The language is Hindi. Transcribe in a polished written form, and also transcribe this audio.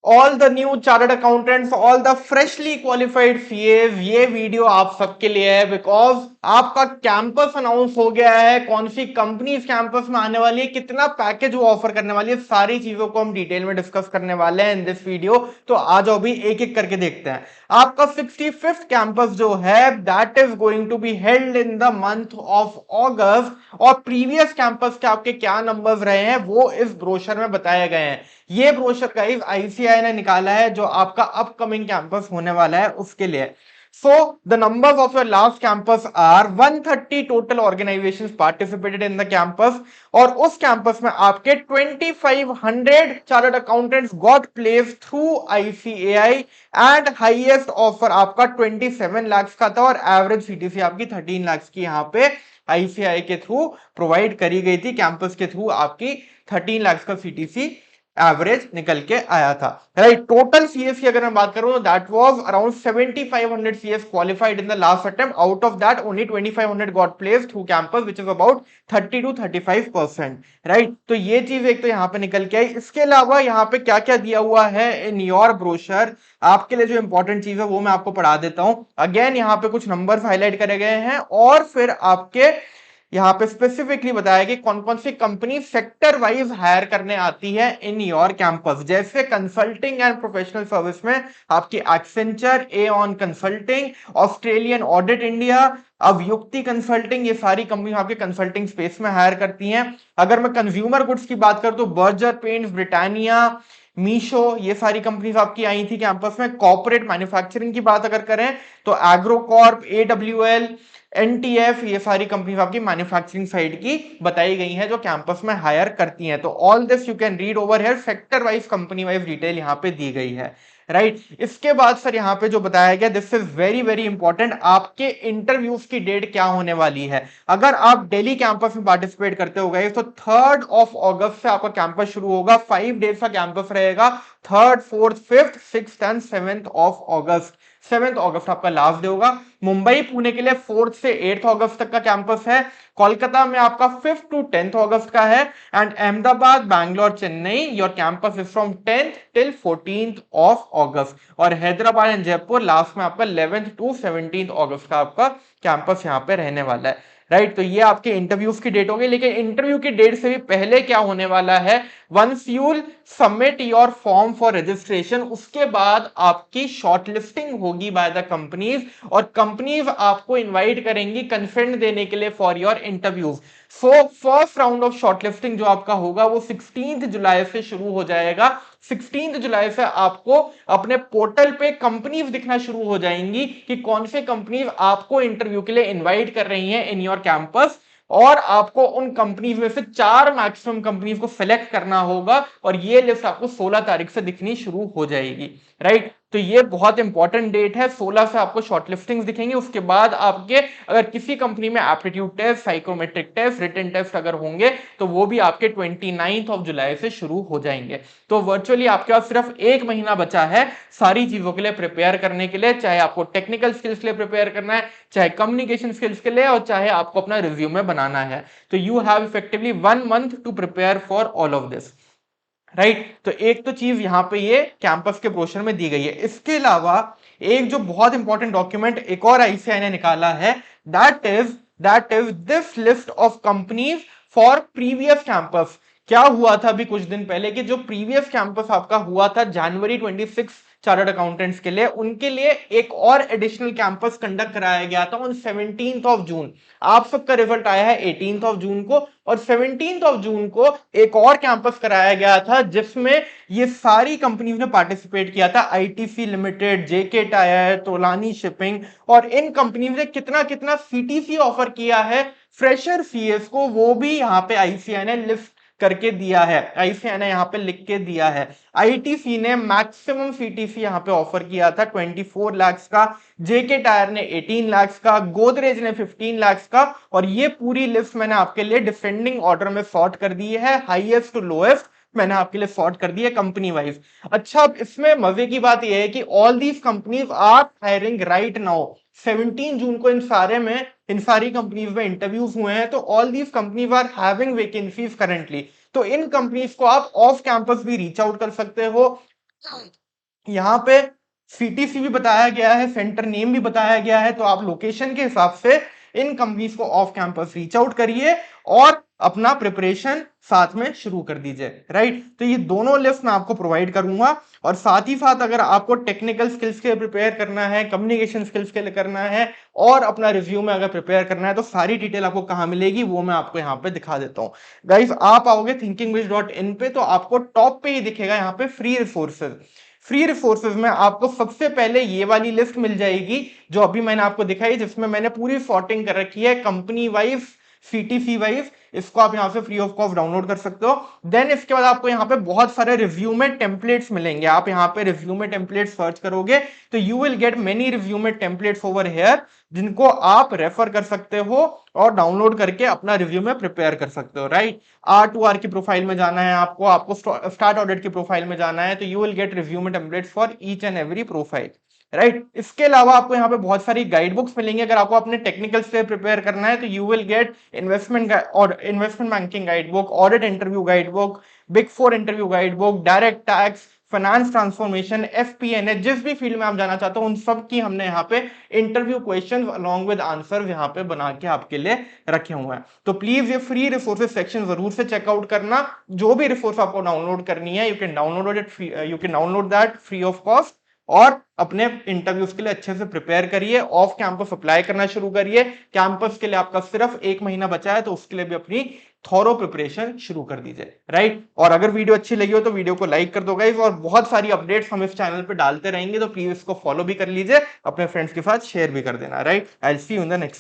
All the new chartered accountants, all the freshly qualified CEOs, ये वीडियो आप सबके लिए है बिकॉज आपका कैंपस अनाउंस हो गया है। कौन सी कंपनी इस कैंपस में आने वाली है, कितना पैकेज वो ऑफर करने वाली है, सारी चीजों को हम डिटेल में डिस्कस करने वाले हैं इन दिस वीडियो। तो आ जाओ भी एक एक करके देखते हैं। आपका 65th कैंपस जो है that is going to be held in the month of August, और प्रीवियस कैंपस के आपके क्या नंबर्स रहे हैं वो इस ब्रोशर में बताए गए हैं। ये ब्रोशर गाइस आईसीआई ने निकाला है जो आपका अपकमिंग कैंपस होने वाला है उसके लिए। So the numbers of your last campus are 130 total organizations participated in the campus, और उस कैंपस में आपके 2500 chartered accountants got place through ICAI, and highest offer आपका 27 लाख का था और एवरेज सीटीसी आपकी 13 लाख की यहाँ पे आईसीआई के थ्रू प्रोवाइड करी गई थी। कैंपस के थ्रू आपकी 13 लाख का सीटीसी एवरेज निकल के आया था। राइट, टोटल सीएस की अगर मैं बात करूं तो that was around 7500 CS qualified in the last attempt, out of that only 2500 got placed through campus which is about 30 to 35%। Right, तो ये चीज एक तो यहां पे निकल के आई। इसके अलावा यहां पे क्या क्या दिया हुआ है इन योर ब्रोशर, आपके लिए जो इंपॉर्टेंट चीज है वो मैं आपको पढ़ा देता हूं। अगेन यहां पे कुछ नंबर्स हाईलाइट करे गए हैं और फिर आपके यहां पे स्पेसिफिकली बताया कि कौन कौन सी कंपनी सेक्टर वाइज हायर करने आती है इन योर कैंपस। जैसे कंसल्टिंग एंड प्रोफेशनल सर्विस में आपकी Accenture, Aon consulting, Australian audit India, अवयुक्ति कंसल्टिंग, ये सारी कंपनी आपके कंसल्टिंग स्पेस में हायर करती हैं। अगर मैं कंज्यूमर गुड्स की बात करूं तो बर्जर पेंट्स, ब्रिटानिया, मीशो, ये सारी कंपनीज आपकी आई थी कैंपस में। कॉर्पोरेट मैन्युफैक्चरिंग की बात अगर करें तो एग्रोकॉर्प, एडब्ल्यूएल, एनटीएफ, ये सारी कंपनीज आपकी मैन्युफैक्चरिंग साइड की बताई गई हैं जो कैंपस में हायर करती हैं। तो all this you can read over here, sector wise company wise detail यहां पे दी गई है। राइट, इसके बाद सर यहां पे जो बताया गया this is very very important, आपके इंटरव्यूज की डेट क्या होने वाली है। अगर आप दिल्ली कैंपस में पार्टिसिपेट करते हो गए तो 3rd of August से आपका कैंपस शुरू होगा। 5 डेज का कैंपस रहेगा, 3rd, 4th, 5th, 6th and 7th of August। 7th अगस्त आपका लास्ट डे होगा। मुंबई पुणे के लिए 4th से 8th अगस्त तक का कैंपस है। कोलकाता में आपका 5th to 10th अगस्त का है। And Ahmedabad, Bangalore, Chennai, your campus is from 10th till 14th of अगस्त। और हैदराबाद एंड जयपुर लास्ट में आपका 11th to 17th अगस्त का आपका कैंपस यहाँ पे रहने वाला है। राइट, तो ये आपके इंटरव्यूज की डेट होगी। लेकिन इंटरव्यू की डेट से भी पहले क्या होने वाला है, once you submit your form for registration, उसके बाद आपकी शॉर्टलिस्टिंग होगी बाय द कंपनीज, और कंपनीज आपको इनवाइट करेंगी कंसेंट देने के लिए for your interviews. So first round of shortlisting जो आपका होगा वो 16 जुलाई से शुरू हो जाएगा। 16 जुलाई से आपको अपने पोर्टल पे कंपनीज दिखना शुरू हो जाएंगी कि कौन से कंपनीज आपको इंटरव्यू के लिए इनवाइट कर रही हैं इन योर कैंपस, और आपको उन कंपनीज में से 4 मैक्सिमम कंपनीज को सिलेक्ट करना होगा, और ये लिस्ट आपको 16 तारीख से दिखनी शुरू हो जाएगी। राइट, तो ये बहुत इंपॉर्टेंट डेट है। 16 से आपको शॉर्टलिस्टिंग दिखेंगे। उसके बाद आपके अगर किसी कंपनी में aptitude test, psychometric test, written test अगर होंगे तो वो भी आपके 29 ऑफ जुलाई से शुरू हो जाएंगे। तो वर्चुअली आपके पास सिर्फ 1 महीना बचा है सारी चीजों के लिए प्रिपेयर करने के लिए, चाहे आपको टेक्निकल स्किल्स के लिए प्रिपेयर करना है, चाहे कम्युनिकेशन स्किल्स के लिए, और चाहे आपको अपना रिज्यूमे बनाना है। तो you have effectively 1 month to prepare for all of this. Right, तो एक तो चीज यहां पे ये कैंपस के ब्रोशर में दी गई है। इसके अलावा एक जो बहुत इंपॉर्टेंट डॉक्यूमेंट एक और आईसीआई ने निकाला है, that is this list of companies for previous campus. क्या हुआ था अभी कुछ दिन पहले कि जो प्रीवियस कैंपस आपका हुआ था जनवरी 26 चार्टर्ड अकाउंटेंट्स के लिए, उनके लिए एक और एडिशनल कैंपस कंडक्ट कराया गया था ऑन 17th ऑफ जून। आप सबका रिजल्ट आया है 18th ऑफ जून को, और 17th ऑफ जून को एक और कैंपस कराया गया था जिसमें ये सारी कंपनीज ने पार्टिसिपेट किया था। आईटीसी लिमिटेड, जेके टायर, तोलानी शिपिंग, और इन कंपनीज ने कितना कितना सीटीसी ऑफर किया है फ्रेशर सीएस को, वो भी यहां पे आईसीआई ने लिस्ट करके दिया है। आईसीआई ने यहां पे लिख के दिया है। आईटीसी ने मैक्सिमम सीटीसी यहां पे ऑफर किया था 24 लाख का, जेके टायर ने 18 लाख का, गोदरेज ने 15 लाख का, और ये पूरी लिस्ट मैंने आपके लिए डिसेंडिंग ऑर्डर में सॉर्ट कर दी है, हाईएस्ट टू लोएस्ट मैंने आपके लिए सॉर्ट कर दी है कंपनी वाइज। अच्छा, अब इसमें मजे की बात यह है कि all these companies are hiring right now. 17 जून को इन सारी कंपनीज में इंटरव्यूज हुए हैं, तो all these companies are having vacancies currently. तो इन कंपनीज को आप ऑफ कैंपस भी रीच आउट कर सकते हो। यहाँ पे सीटीसी भी बताया गया है, सेंटर नेम भी बताया गया है, तो आप लोकेशन के हिसाब से इन कंपनीज को ऑफ कैंपस रीच आउट करिए और अपना प्रिपरेशन साथ में शुरू कर दीजिए, राइट। तो ये दोनों लिस्ट मैं आपको प्रोवाइड करूंगा, और साथ ही साथ अगर आपको टेक्निकल स्किल्स के लिए प्रिपेयर करना है, कम्युनिकेशन स्किल्स के लिए करना है, और अपना रिज्यूमे अगर प्रिपेयर करना है, तो सारी डिटेल आपको कहां मिलेगी वो मैं आपको यहाँ पे दिखा देता हूँ। गाइस, आप आओगे thinkingbiz.in पे तो आपको टॉप पे ही दिखेगा यहाँ पे फ्री रिसोर्सेज। फ्री रिसोर्सेज में आपको सबसे पहले ये वाली लिस्ट मिल जाएगी जो अभी मैंने आपको दिखाई, जिसमें मैंने पूरी सॉर्टिंग कर रखी है कंपनी वाइज, सीटीसी वाइज। इसको आप यहां से फ्री ऑफ कॉस्ट डाउनलोड कर सकते हो। देन इसके बाद आपको यहाँ पे बहुत सारे रिव्यूमे टेम्पलेट्स मिलेंगे। आप यहाँ पे रिव्यूमे टेम्पलेट सर्च करोगे तो you will get many resume templates over here, जिनको आप रेफर कर सकते हो और डाउनलोड करके अपना रिव्यूमे प्रिपेयर कर सकते हो, राइट। R2R की प्रोफाइल में जाना है आपको, आपको स्टार्ट ऑडिट की प्रोफाइल में जाना है, तो you will get resume templates for each and every profile, right. इसके अलावा आपको यहाँ पे बहुत सारी गाइड बुक्स मिलेंगी। अगर आपको अपने टेक्निकल से प्रिपेयर करना है तो you will get investment banking guide book, audit interview guide book, big four interview guide book, direct tax, finance transformation, FPNA, जिस भी फील्ड में आप जाना चाहते हो उन सब की हमने यहाँ पे interview question along with answer यहाँ पे बना के आपके लिए रखे हुए हैं। तो प्लीज ये फ्री रिसोर्सेज सेक्शन जरूर से चेकआउट करना। जो भी रिसोर्स आपको डाउनलोड करनी है, you can download that free of cost, और अपने इंटरव्यूज के लिए अच्छे से प्रिपेयर करिए। ऑफ कैंपस अप्लाई करना शुरू करिए। कैंपस के लिए आपका सिर्फ 1 महीना बचा है, तो उसके लिए भी अपनी थॉरो प्रिपरेशन शुरू कर दीजिए, राइट। और अगर वीडियो अच्छी लगी हो तो वीडियो को लाइक कर दो गाइस, और बहुत सारी अपडेट्स हम इस चैनल पे डालते रहेंगे, तो प्लीज इसको फॉलो भी कर लीजिए, अपने फ्रेंड्स के साथ शेयर भी कर देना, right. I will see you in the next